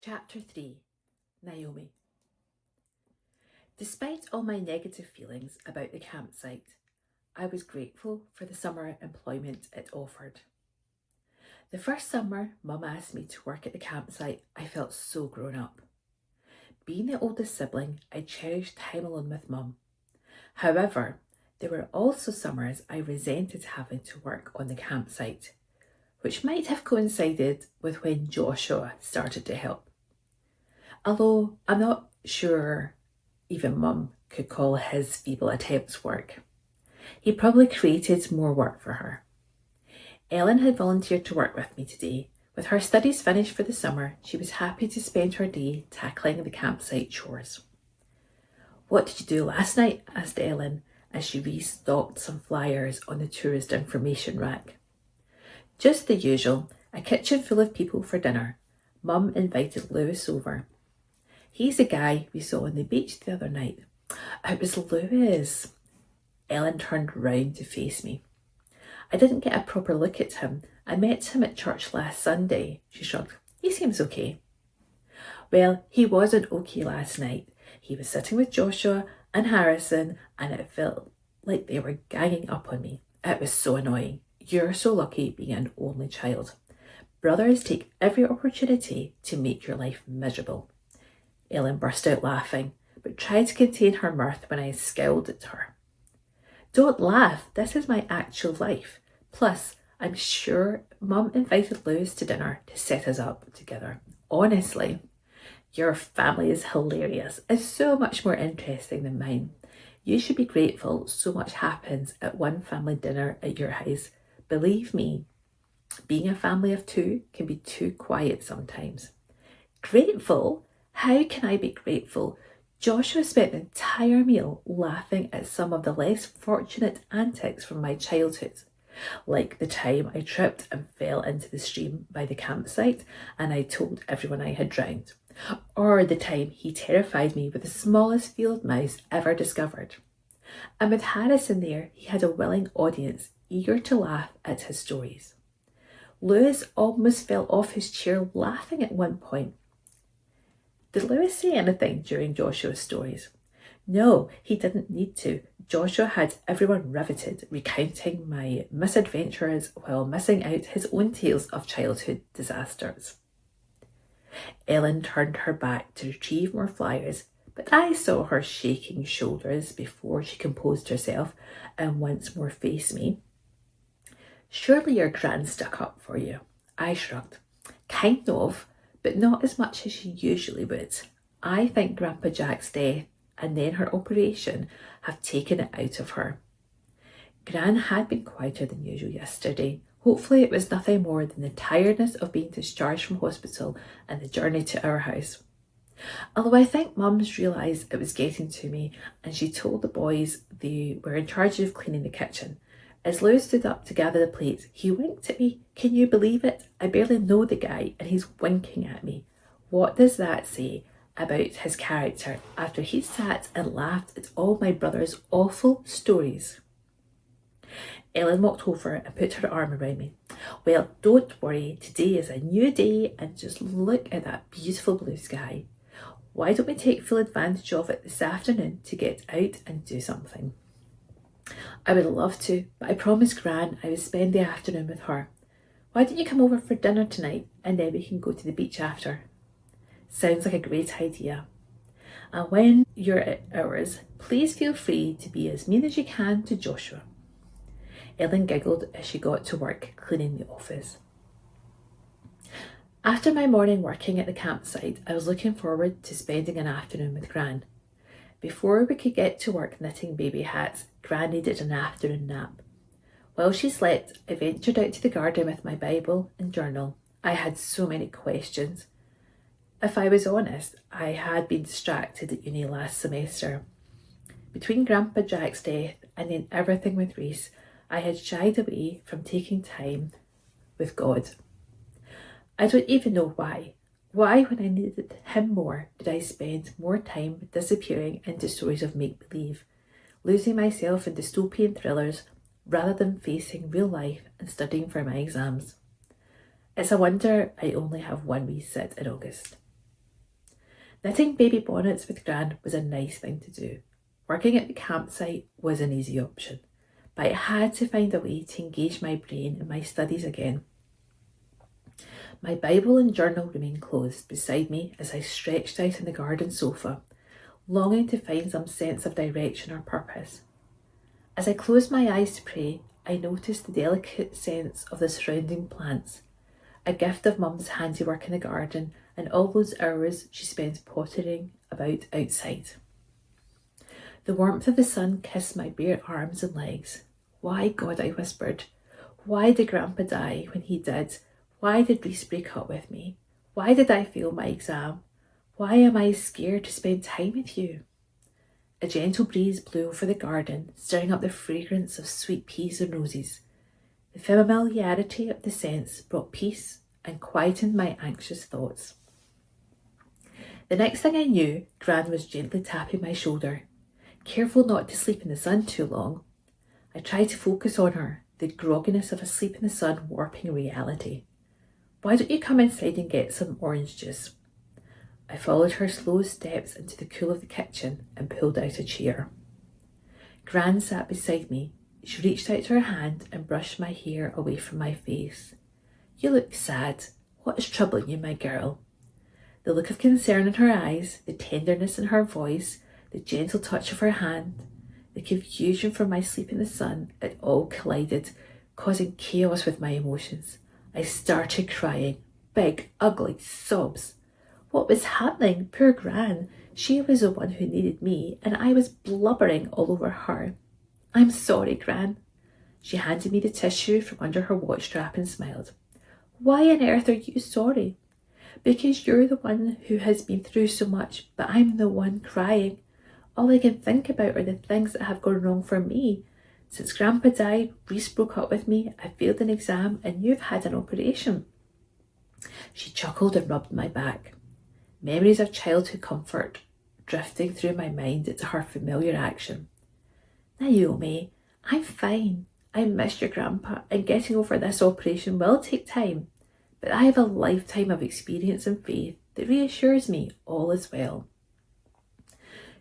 Chapter 3 Naomi. Despite all my negative feelings about the campsite, I was grateful for the summer employment it offered. The first summer Mum asked me to work at the campsite, I felt so grown up. Being the oldest sibling, I cherished time alone with Mum. However, there were also summers I resented having to work on the campsite, which might have coincided with when Joshua started to help. Although I'm not sure even Mum could call his feeble attempts work. He probably created more work for her. Ellen had volunteered to work with me today. With her studies finished for the summer, she was happy to spend her day tackling the campsite chores. "What did you do last night?" asked Ellen as she restocked some flyers on the tourist information rack. "Just the usual, a kitchen full of people for dinner. Mum invited Lewis over. He's the guy we saw on the beach the other night." "It was Lewis." Ellen turned round to face me. "I didn't get a proper look at him. I met him at church last Sunday." She shrugged. "He seems okay." "Well, he wasn't okay last night. He was sitting with Joshua and Harrison and it felt like they were ganging up on me. It was so annoying. You're so lucky being an only child. Brothers take every opportunity to make your life miserable." Ellen burst out laughing, but tried to contain her mirth when I scowled at her. "Don't laugh, this is my actual life. Plus, I'm sure Mum invited Lewis to dinner to set us up together. Honestly, your family is hilarious. It's so much more interesting than mine. You should be grateful so much happens at one family dinner at your house. Believe me, being a family of two can be too quiet sometimes." "Grateful? How can I be grateful?" Joshua spent the entire meal laughing at some of the less fortunate antics from my childhood, like the time I tripped and fell into the stream by the campsite and I told everyone I had drowned, or the time he terrified me with the smallest field mouse ever discovered. And with Harrison there, he had a willing audience eager to laugh at his stories. Lewis almost fell off his chair laughing at one point. Did Lewis say anything during Joshua's stories? No, he didn't need to. Joshua had everyone riveted, recounting my misadventures while missing out his own tales of childhood disasters. Ellen turned her back to retrieve more flyers, but I saw her shaking shoulders before she composed herself and once more faced me. "Surely your gran stuck up for you." I shrugged. "Kind of, but not as much as she usually would. I think Grandpa Jack's death and then her operation have taken it out of her." Gran had been quieter than usual yesterday. Hopefully it was nothing more than the tiredness of being discharged from hospital and the journey to our house. Although I think Mum's realised it was getting to me and she told the boys they were in charge of cleaning the kitchen. As Lewis stood up to gather the plates, he winked at me. Can you believe it? I barely know the guy and he's winking at me. What does that say about his character after he sat and laughed at all my brother's awful stories? Ellen walked over and put her arm around me. "Well, don't worry. Today is a new day and just look at that beautiful blue sky. Why don't we take full advantage of it this afternoon to get out and do something?" "I would love to, but I promised Gran I would spend the afternoon with her. Why don't you come over for dinner tonight and then we can go to the beach after?" "Sounds like a great idea. And when you're at ours, please feel free to be as mean as you can to Joshua." Ellen giggled as she got to work cleaning the office. After my morning working at the campsite, I was looking forward to spending an afternoon with Gran. Before we could get to work knitting baby hats, Gran needed an afternoon nap. While she slept, I ventured out to the garden with my Bible and journal. I had so many questions. If I was honest, I had been distracted at uni last semester. Between Grandpa Jack's death and then everything with Reese, I had shied away from taking time with God. I don't even know why. Why, when I needed him more, did I spend more time disappearing into stories of make-believe, losing myself in dystopian thrillers rather than facing real life and studying for my exams? It's a wonder I only have one wee sit in August. Knitting baby bonnets with Gran was a nice thing to do. Working at the campsite was an easy option, but I had to find a way to engage my brain in my studies again. My Bible and journal remained closed beside me as I stretched out on the garden sofa, longing to find some sense of direction or purpose. As I closed my eyes to pray, I noticed the delicate scents of the surrounding plants, a gift of Mum's handiwork in the garden and all those hours she spent pottering about outside. The warmth of the sun kissed my bare arms and legs. Why, God, I whispered. Why did Grandpa die when he did? Why did Reese break up with me? Why did I fail my exam? Why am I scared to spend time with you? A gentle breeze blew over the garden, stirring up the fragrance of sweet peas and roses. The familiarity of the scents brought peace and quietened my anxious thoughts. The next thing I knew, Gran was gently tapping my shoulder. Careful not to sleep in the sun too long. I tried to focus on her, the grogginess of asleep in the sun warping reality. Why don't you come inside and get some orange juice? I followed her slow steps into the cool of the kitchen and pulled out a chair. Gran sat beside me. She reached out her hand and brushed my hair away from my face. You look sad. What is troubling you, my girl? The look of concern in her eyes, the tenderness in her voice, the gentle touch of her hand, the confusion from my sleep in the sun, it all collided, causing chaos with my emotions. I started crying, big, ugly sobs. What was happening? Poor Gran. She was the one who needed me, and I was blubbering all over her. I'm sorry, Gran. She handed me the tissue from under her watch strap and smiled. Why on earth are you sorry? Because you're the one who has been through so much, but I'm the one crying. All I can think about are the things that have gone wrong for me. Since Grandpa died, Reese broke up with me, I failed an exam, and you've had an operation. She chuckled and rubbed my back. Memories of childhood comfort drifting through my mind at her familiar action. Naomi, I'm fine. I miss your grandpa, and getting over this operation will take time, but I have a lifetime of experience and faith that reassures me all is well.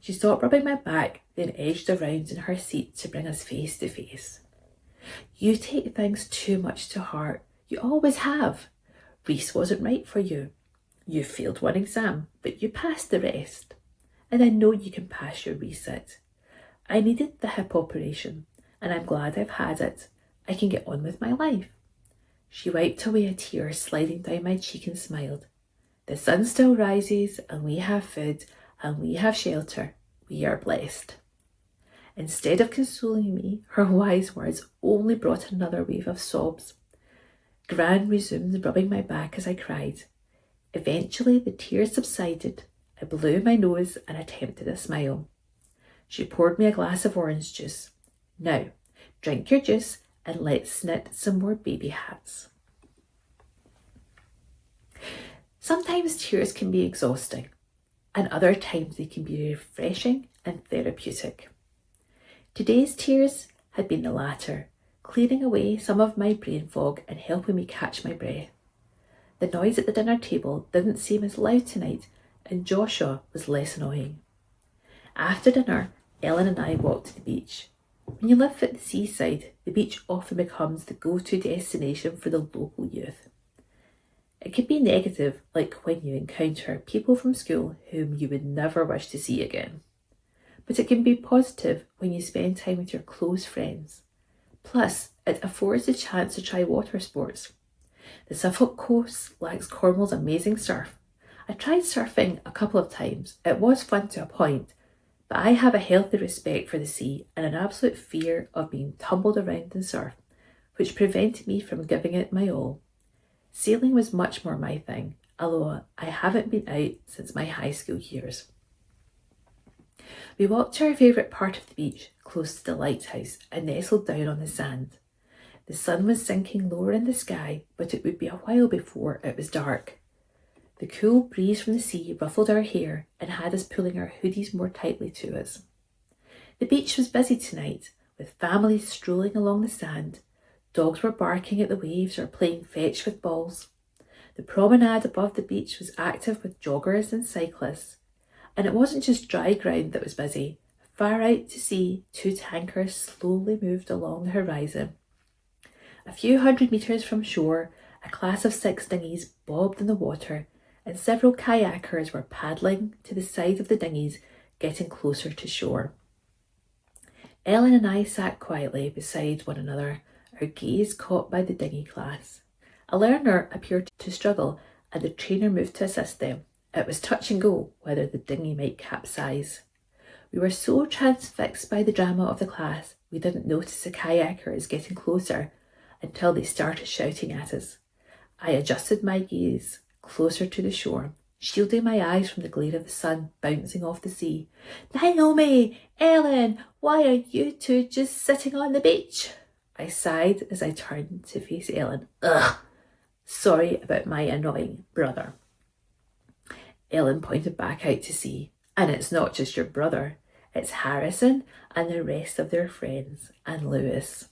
She stopped rubbing my back, then edged around in her seat to bring us face to face. You take things too much to heart. You always have. Reese wasn't right for you. You failed one exam, but you passed the rest. And I know you can pass your resit. I needed the hip operation, and I'm glad I've had it. I can get on with my life. She wiped away a tear sliding down my cheek and smiled. The sun still rises, and we have food, and we have shelter. We are blessed. Instead of consoling me, her wise words only brought another wave of sobs. Gran resumed rubbing my back as I cried. Eventually the tears subsided. I blew my nose and attempted a smile. She poured me a glass of orange juice. Now, drink your juice and let's knit some more baby hats. Sometimes tears can be exhausting, and other times they can be refreshing and therapeutic. Today's tears had been the latter, clearing away some of my brain fog and helping me catch my breath. The noise at the dinner table didn't seem as loud tonight, and Joshua was less annoying. After dinner, Ellen and I walked to the beach. When you live at the seaside, the beach often becomes the go-to destination for the local youth. It can be negative, like when you encounter people from school whom you would never wish to see again. But it can be positive when you spend time with your close friends. Plus, it affords a chance to try water sports. The Suffolk coast lacks Cornwall's amazing surf. I tried surfing a couple of times. It was fun to a point, but I have a healthy respect for the sea and an absolute fear of being tumbled around in surf, which prevented me from giving it my all. Sailing was much more my thing, although I haven't been out since my high school years. We walked to our favourite part of the beach, close to the lighthouse, and nestled down on the sand. The sun was sinking lower in the sky, but it would be a while before it was dark. The cool breeze from the sea ruffled our hair and had us pulling our hoodies more tightly to us. The beach was busy tonight, with families strolling along the sand. Dogs were barking at the waves or playing fetch with balls. The promenade above the beach was active with joggers and cyclists, And it wasn't just dry ground that was busy. Far out to sea, 2 tankers slowly moved along the horizon. A few 100 metres from shore, a class of 6 dinghies bobbed in the water, and several kayakers were paddling to the side of the dinghies, getting closer to shore. Ellen and I sat quietly beside one another, our gaze caught by the dinghy class. A learner appeared to struggle, and the trainer moved to assist them. It was touch and go whether the dinghy might capsize. We were so transfixed by the drama of the class, we didn't notice the kayakers getting closer until they started shouting at us. I adjusted my gaze closer to the shore, shielding my eyes from the glare of the sun bouncing off the sea. Naomi! Ellen! Why are you two just sitting on the beach? I sighed as I turned to face Ellen. Ugh! Sorry about my annoying brother. Ellen pointed back out to sea. And it's not just your brother. It's Harrison and the rest of their friends and Lewis.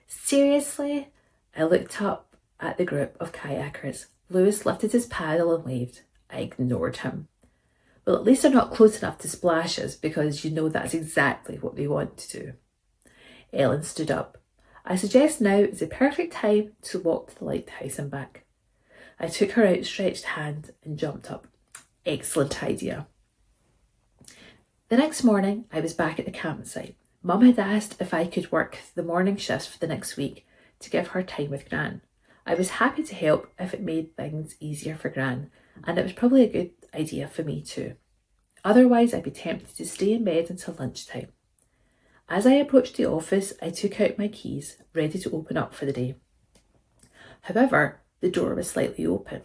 Seriously? I looked up at the group of kayakers. Lewis lifted his paddle and waved. I ignored him. Well, at least they're not close enough to splash us, because you know that's exactly what they want to do. Ellen stood up. I suggest now is the perfect time to walk to the lighthouse and back. I took her outstretched hand and jumped up. Excellent idea. The next morning, I was back at the campsite. Mum had asked if I could work the morning shifts for the next week to give her time with Gran. I was happy to help if it made things easier for Gran, and it was probably a good idea for me too. Otherwise, I'd be tempted to stay in bed until lunchtime. As I approached the office, I took out my keys, ready to open up for the day. However, the door was slightly open.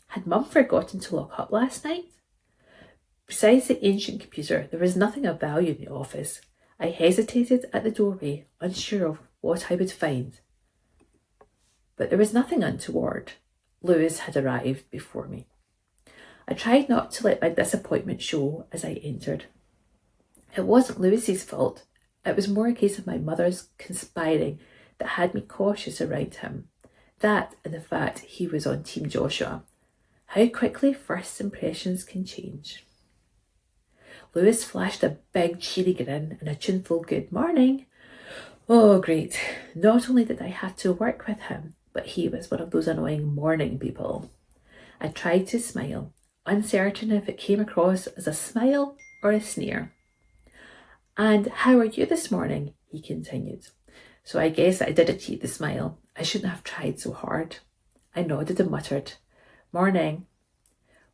Had Mum forgotten to lock up last night? Besides the ancient computer, there was nothing of value in the office. I hesitated at the doorway, unsure of what I would find. But there was nothing untoward. Lewis had arrived before me. I tried not to let my disappointment show as I entered. It wasn't Lewis's fault. It was more a case of my mother's conspiring that had me cautious around him. That and the fact he was on Team Joshua. How quickly first impressions can change. Lewis flashed a big cheery grin and a tuneful good morning. Oh, great. Not only did I have to work with him, but he was one of those annoying morning people. I tried to smile, uncertain if it came across as a smile or a sneer. And how are you this morning? He continued. So I guess I did achieve the smile. I shouldn't have tried so hard. I nodded and muttered, Morning.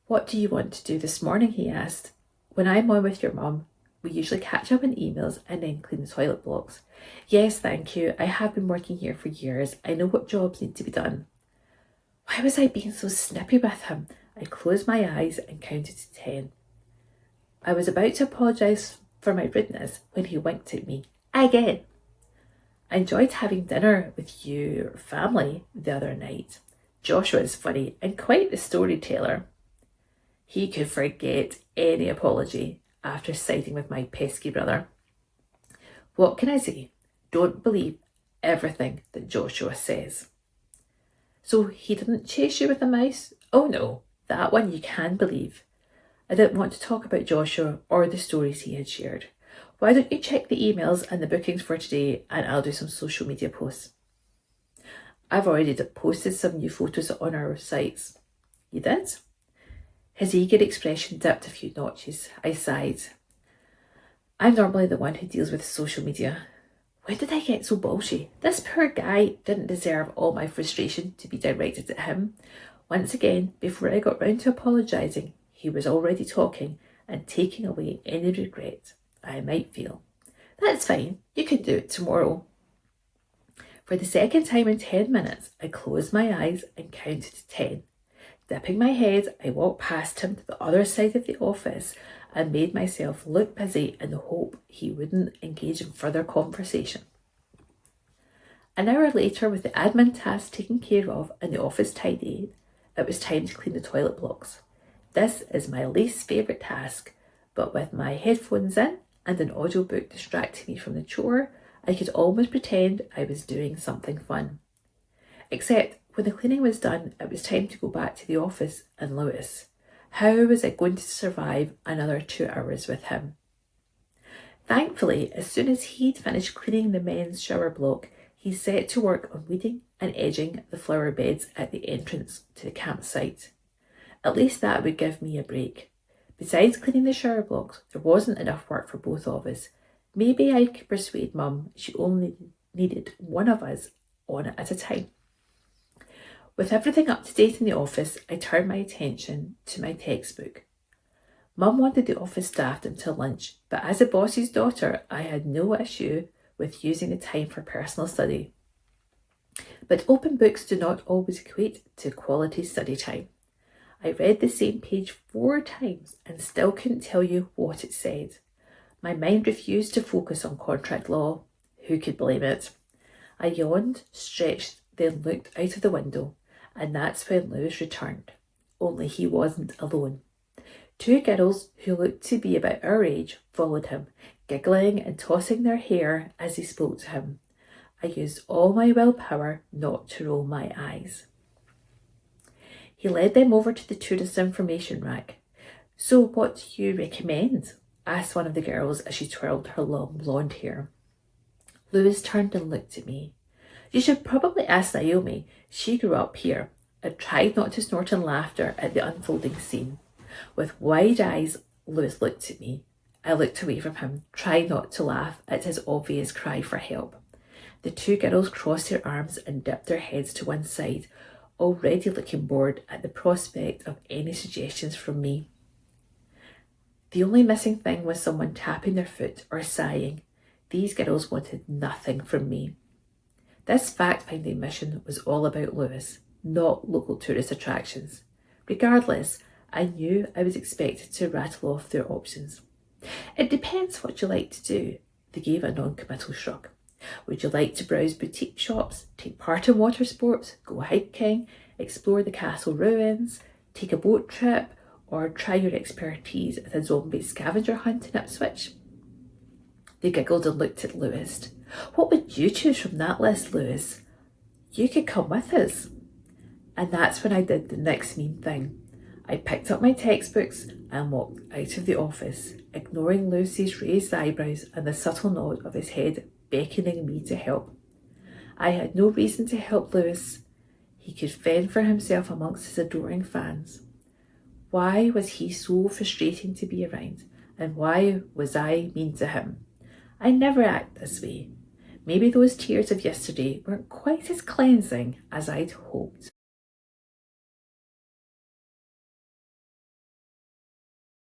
What do you want to do this morning? He asked. When I'm on with your mum, we usually catch up on emails and then clean the toilet blocks. Yes, thank you. I have been working here for years. I know what jobs need to be done. Why was I being so snippy with him? I closed my eyes and counted to 10. I was about to apologise for my rudeness when he winked at me. Again. I enjoyed having dinner with your family the other night. Joshua is funny and quite the storyteller. He could forget any apology after siding with my pesky brother. What can I say? Don't believe everything that Joshua says. So he didn't chase you with a mouse? Oh no, that one you can believe. I didn't want to talk about Joshua or the stories he had shared. Why don't you check the emails and the bookings for today, and I'll do some social media posts. I've already posted some new photos on our sites. You did? His eager expression dipped a few notches. I sighed. I'm normally the one who deals with social media. When did I get so bolshy? This poor guy didn't deserve all my frustration to be directed at him. Once again, before I got round to apologising, he was already talking and taking away any regret I might feel. That's fine. You can do it tomorrow. For the second time in 10 minutes, I closed my eyes and counted to 10. Dipping my head, I walked past him to the other side of the office and made myself look busy in the hope he wouldn't engage in further conversation. An hour later, with the admin tasks taken care of and the office tidied, it was time to clean the toilet blocks. This is my least favourite task, but with my headphones in and an audiobook distracting me from the chore, I could almost pretend I was doing something fun. Except when the cleaning was done, it was time to go back to the office and Lewis. How was I going to survive another 2 hours with him? Thankfully, as soon as he'd finished cleaning the men's shower block, he set to work on weeding and edging the flower beds at the entrance to the campsite. At least that would give me a break. Besides cleaning the shower blocks, there wasn't enough work for both of us. Maybe I could persuade Mum she only needed one of us on at a time. With everything up to date in the office, I turned my attention to my textbook. Mum wanted the office staffed until lunch, but as a boss's daughter, I had no issue with using the time for personal study. But open books do not always equate to quality study time. I read the same page 4 times and still couldn't tell you what it said. My mind refused to focus on contract law. Who could blame it? I yawned, stretched, then looked out of the window, and that's when Lewis returned. Only he wasn't alone. 2 girls who looked to be about our age followed him, giggling and tossing their hair as they spoke to him. I used all my willpower not to roll my eyes. He led them over to the tourist information rack. "So what do you recommend?" asked one of the girls as she twirled her long blonde hair. Lewis turned and looked at me. "You should probably ask Naomi. She grew up here." I tried not to snort in laughter at the unfolding scene. With wide eyes, Lewis looked at me. I looked away from him, trying not to laugh at his obvious cry for help. The 2 girls crossed their arms and dipped their heads to one side, already looking bored at the prospect of any suggestions from me. The only missing thing was someone tapping their foot or sighing. These girls wanted nothing from me. This fact-finding mission was all about Lewis, not local tourist attractions. Regardless, I knew I was expected to rattle off their options. "It depends what you like to do," they gave a non-committal shrug. "Would you like to browse boutique shops, take part in water sports, go hiking, explore the castle ruins, take a boat trip, or try your expertise at a zombie scavenger hunt in Ipswich?" They giggled and looked at Lewis. "What would you choose from that list, Lewis? You could come with us." And that's when I did the next mean thing. I picked up my textbooks and walked out of the office, ignoring Lucy's raised eyebrows and the subtle nod of his head beckoning me to help. I had no reason to help Lewis. He could fend for himself amongst his adoring fans. Why was he so frustrating to be around, and why was I mean to him? I never act this way. Maybe those tears of yesterday weren't quite as cleansing as I'd hoped.